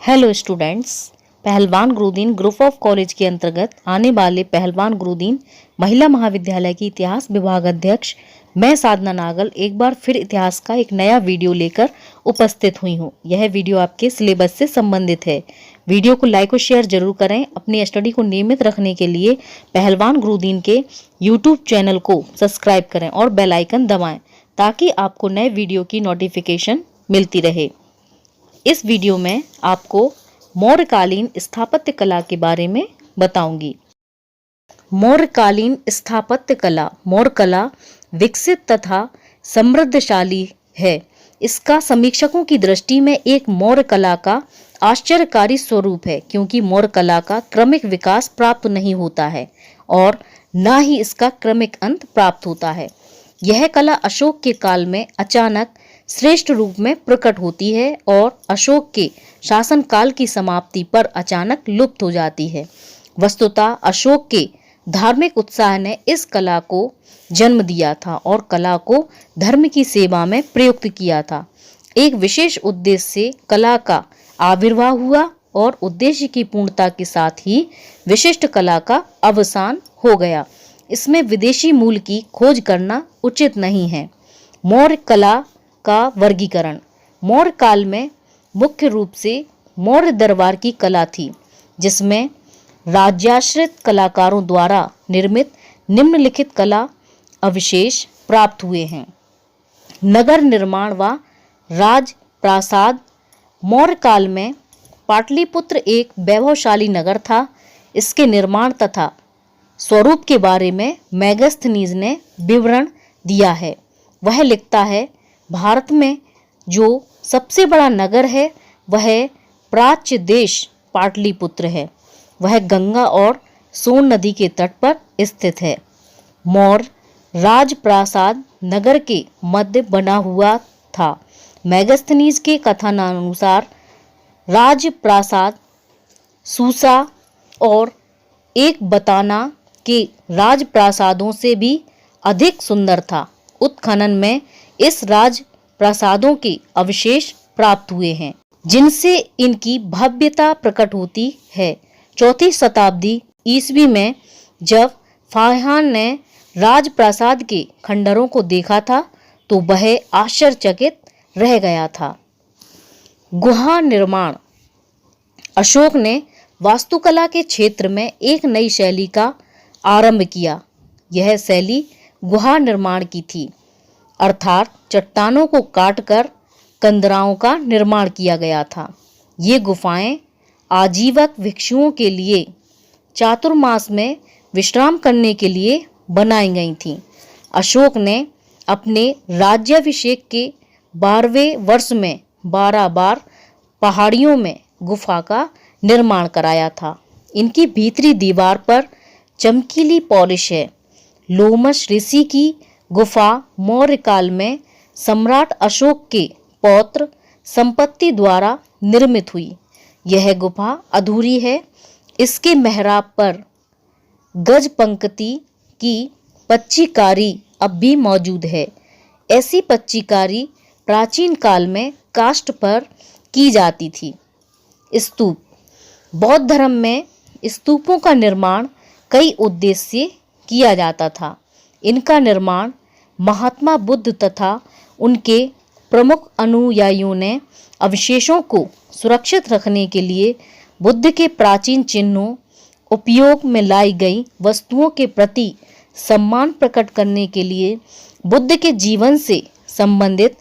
Hello students, पहलवान Gurudeen group of college के अंतर्गत आने वाले पहलवान गुरुदीन महिला महाविद्यालय की इतिहास विभाग अध्यक्ष मैं साधना नागल एक बार फिर इतिहास का एक नया वीडियो लेकर उपस्थित हुई हूँ। यह वीडियो आपके सिलेबस से संबंधित है। वीडियो को लाइक और शेयर जरूर करें। अपनी स्टडी को नियमित रखने के लिए पहलवान गुरुदीन के यूट्यूब चैनल को सब्सक्राइब करें और बेल आइकन दबाएं ताकि आपको नए वीडियो की नोटिफिकेशन मिलती रहे। इस वीडियो में आपको मौर्यकालीन स्थापत्य कला के बारे में बताऊंगी। मौर्यकालीन स्थापत्य कला मौर्य कला विकसित तथा समृद्धशाली है। इसका समीक्षकों की दृष्टि में एक मौर्य कला का आश्चर्यकारी स्वरूप है, क्योंकि मौर्य कला का क्रमिक विकास प्राप्त नहीं होता है और न ही इसका क्रमिक अंत प्राप्त होता है। यह कला अशोक के काल में अचानक श्रेष्ठ रूप में प्रकट होती है और अशोक के शासन काल की समाप्ति पर अचानक लुप्त हो जाती है। वस्तुतः अशोक के धार्मिक उत्साह ने इस कला को जन्म दिया था और कला को धर्म की सेवा में प्रयुक्त किया था। एक विशेष उद्देश्य से कला का आविर्भाव हुआ और उद्देश्य की पूर्णता के साथ ही विशिष्ट कला का अवसान हो गया। इसमें विदेशी मूल की खोज करना उचित नहीं है। मौर्य कला का वर्गीकरण। मौर्य काल में मुख्य रूप से मौर्य दरबार की कला थी, जिसमें राज्याश्रित कलाकारों द्वारा निर्मित निम्नलिखित कला अवशेष प्राप्त हुए हैं। नगर निर्माण व राज प्रासाद। मौर्य काल में पाटलिपुत्र एक वैभवशाली नगर था। इसके निर्माण तथा स्वरूप के बारे में मेगास्थनीज ने विवरण दिया है। वह लिखता है, भारत में जो सबसे बड़ा नगर है वह प्राच्य देश पाटलिपुत्र है। वह गंगा और सोन नदी के तट पर स्थित है। मौर्य राजप्रासाद नगर के मध्य बना हुआ था। मेगास्थनीज के कथनानुसार राजप्रासाद सूसा और एक बताना के राजप्रासादों से भी अधिक सुंदर था। उत्खनन में इस राजप्रासादों के अवशेष प्राप्त हुए हैं, जिनसे इनकी भव्यता प्रकट होती है। 4वीं शताब्दी ईस्वी में जब फाहियान ने राजप्रासाद के खंडरों को देखा था तो वह आश्चर्यचकित रह गया था। गुहा निर्माण। अशोक ने वास्तुकला के क्षेत्र में एक नई शैली का आरंभ किया। यह शैली गुहा निर्माण की थी, अर्थात चट्टानों को काटकर कंदराओं का निर्माण किया गया था। ये गुफाएं आजीवक भिक्षुओं के लिए चातुर्मास में विश्राम करने के लिए बनाई गई थीं। अशोक ने अपने राज्याभिषेक के 12वें वर्ष में 12 बार पहाड़ियों में गुफा का निर्माण कराया था। इनकी भीतरी दीवार पर चमकीली पॉलिश है। लोमश ऋषि की गुफा मौर्य काल में सम्राट अशोक के पौत्र संपत्ति द्वारा निर्मित हुई। यह गुफा अधूरी है। इसके मेहराब पर गज पंक्ति की पच्चीकारी अब भी मौजूद है। ऐसी पच्चीकारी प्राचीन काल में काष्ठ पर की जाती थी। स्तूप। बौद्ध धर्म में स्तूपों का निर्माण कई उद्देश्य से किया जाता था। इनका निर्माण महात्मा बुद्ध तथा उनके प्रमुख अनुयायियों ने अवशेषों को सुरक्षित रखने के लिए बुद्ध के प्राचीन चिन्हों, उपयोग में लाई गई वस्तुओं के प्रति सम्मान प्रकट करने के लिए, बुद्ध के जीवन से संबंधित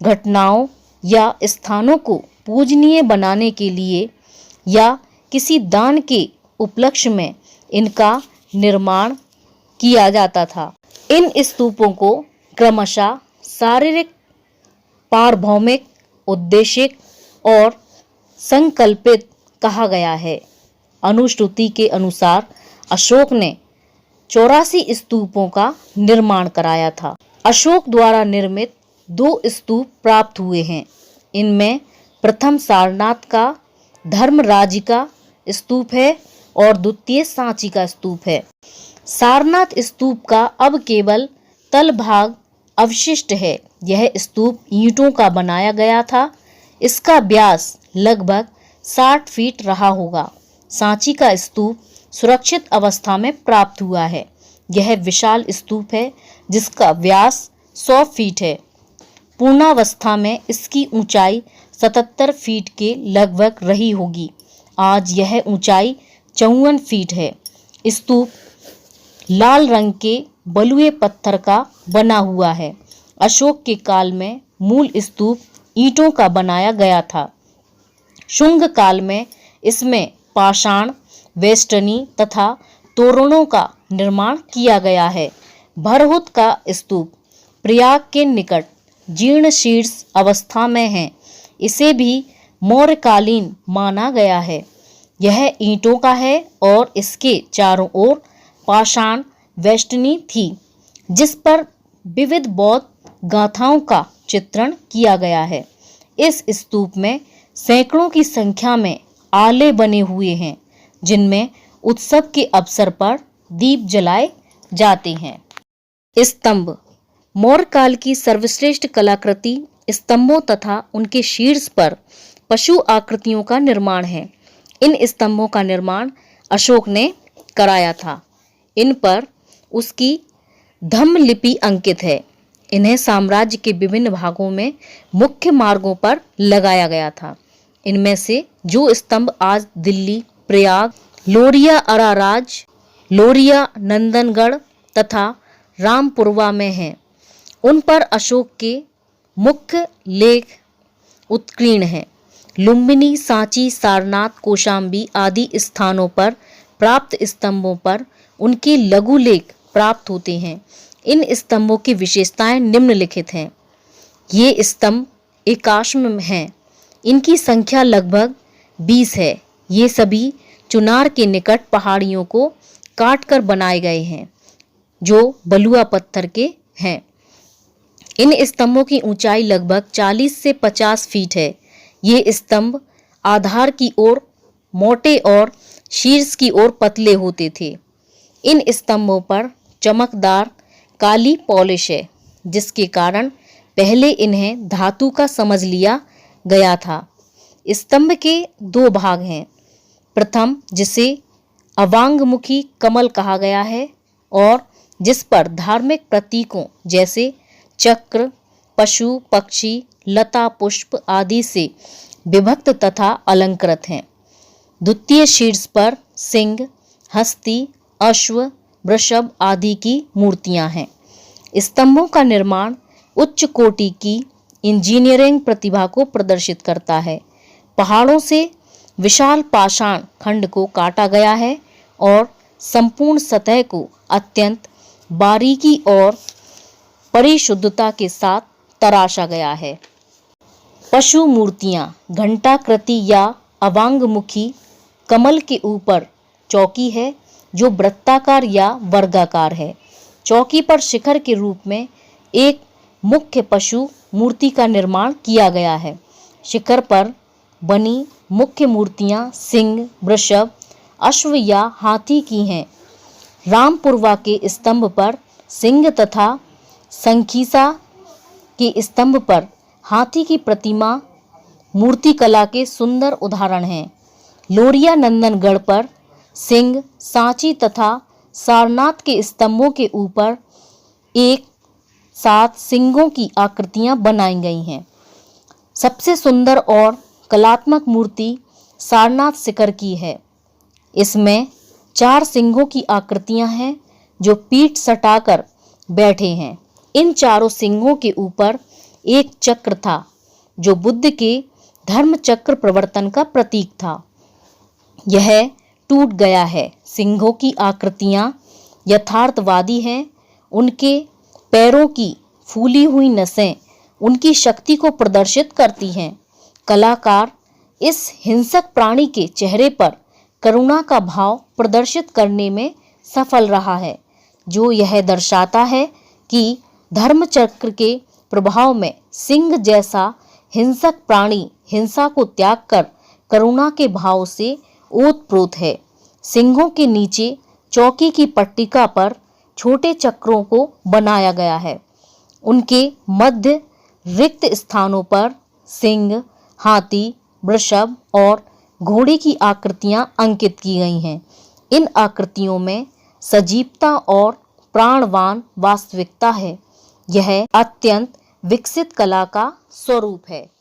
घटनाओं या स्थानों को पूजनीय बनाने के लिए या किसी दान के उपलक्ष्य में इनका निर्माण किया जाता था। इन स्तूपों को क्रमशः शारीरिक, पारभौमिक, उद्देशिक और संकल्पित कहा गया है। अनुश्रुति के अनुसार अशोक ने 84 स्तूपों का निर्माण कराया था। अशोक द्वारा निर्मित 2 स्तूप प्राप्त हुए हैं। इनमें प्रथम सारनाथ का धर्मराज का स्तूप है और द्वितीय सांची का स्तूप है। सारनाथ स्तूप का अब केवल तल भाग अवशिष्ट है। यह स्तूप ईंटों का बनाया गया था। इसका व्यास लगभग 60 फीट रहा होगा। सांची का स्तूप सुरक्षित अवस्था में प्राप्त हुआ है। यह विशाल स्तूप है जिसका व्यास 100 फीट है। पूर्णावस्था में इसकी ऊंचाई 77 फीट के लगभग रही होगी। आज यह ऊंचाई 54 फीट है। स्तूप लाल रंग के बलुए पत्थर का बना हुआ है। अशोक के काल में मूल स्तूप ईंटों का बनाया गया था। शुंग काल में इसमें पाषाण, वेष्टनी तथा तोरणों का निर्माण किया गया है। भरहुत का स्तूप प्रयाग के निकट जीर्ण शीर्ष अवस्था में है। इसे भी मौर्यकालीन माना गया है। यह ईंटों का है और इसके चारों ओर पाषाण वेष्टनी थी जिस पर विविध बौद्ध गाथाओं का चित्रण किया गया है। इस स्तूप में सैकड़ों की संख्या में आले बने हुए हैं जिनमें उत्सव के अवसर पर दीप जलाए जाते हैं। स्तंभ मौर्य काल की सर्वश्रेष्ठ कलाकृति स्तंभों तथा उनके शीर्ष पर पशु आकृतियों का निर्माण है। इन स्तंभों का निर्माण अशोक ने कराया था। इन पर उसकी धम्म लिपि अंकित है। इन्हें साम्राज्य के विभिन्न भागों में मुख्य मार्गों पर लगाया गया था। इनमें से जो स्तंभ आज दिल्ली, प्रयाग, लोरिया अराराज, लोरिया नंदनगढ़ तथा रामपुरवा में हैं, उन पर अशोक के मुख्य लेख उत्कीर्ण हैं। लुम्बिनी, सांची, सारनाथ, कौशाम्बी आदि स्थानों पर प्राप्त स्तंभों पर उनके लघु लेख प्राप्त होते हैं। इन स्तंभों की विशेषताएं निम्नलिखित हैं। ये स्तंभ एकाश्म हैं। इनकी संख्या लगभग 20 है। ये सभी चुनार के निकट पहाड़ियों को काटकर बनाए गए हैं जो बलुआ पत्थर के हैं। इन स्तंभों की ऊंचाई लगभग 40 से 50 फीट है। ये स्तंभ आधार की ओर मोटे और शीर्ष की ओर पतले होते थे। इन स्तंभों पर चमकदार काली पॉलिश है जिसके कारण पहले इन्हें धातु का समझ लिया गया था। स्तंभ के 2 भाग हैं। प्रथम जिसे अवांगमुखी कमल कहा गया है और जिस पर धार्मिक प्रतीकों जैसे चक्र, पशु, पक्षी, लता, पुष्प आदि से विभक्त तथा अलंकृत हैं। द्वितीय शीर्ष पर सिंह, हस्ती, अश्व, वृषभ आदि की मूर्तियां हैं। स्तंभों का निर्माण उच्च कोटि की इंजीनियरिंग प्रतिभा को प्रदर्शित करता है। पहाड़ों से विशाल पाषाण खंड को काटा गया है और संपूर्ण सतह को अत्यंत बारीकी और परिशुद्धता के साथ तराशा गया है। पशु मूर्तियां घंटाकृति या अवांगमुखी कमल के ऊपर चौकी है जो वृत्ताकार या वर्गाकार है। चौकी पर शिखर के रूप में एक मुख्य पशु मूर्ति का निर्माण किया गया है। शिखर पर बनी मुख्य मूर्तियां सिंह, वृषभ, अश्व या हाथी की हैं। रामपुरवा के स्तंभ पर सिंह तथा संखीसा के स्तंभ पर हाथी की प्रतिमा मूर्तिकला के सुंदर उदाहरण हैं। लोरिया नंदनगढ़ पर सिंह, सांची तथा सारनाथ के स्तंभों के ऊपर एक साथ सिंहों की आकृतियां बनाई गई हैं। सबसे सुंदर और कलात्मक मूर्ति सारनाथ शिखर की है। इसमें 4 सिंहों की आकृतियां हैं जो पीठ सटाकर बैठे हैं। इन चारों सिंहों के ऊपर एक चक्र था जो बुद्ध के धर्म चक्र प्रवर्तन का प्रतीक था। यह टूट गया है। सिंहों की आकृतियां यथार्थवादी हैं। उनके पैरों की फूली हुई नसें उनकी शक्ति को प्रदर्शित करती हैं। कलाकार इस हिंसक प्राणी के चेहरे पर करुणा का भाव प्रदर्शित करने में सफल रहा है जो यह दर्शाता है कि धर्म चक्र के प्रभाव में सिंह जैसा हिंसक प्राणी हिंसा को त्याग कर करुणा के भाव से ओतप्रोत है। सिंहों के नीचे चौकी की पट्टिका पर छोटे चक्रों को बनाया गया है। उनके मध्य रिक्त स्थानों पर सिंह, हाथी, वृषभ और घोड़े की आकृतियां अंकित की गई हैं। इन आकृतियों में सजीवता और प्राणवान वास्तविकता है। यह अत्यंत विकसित कला का स्वरूप है।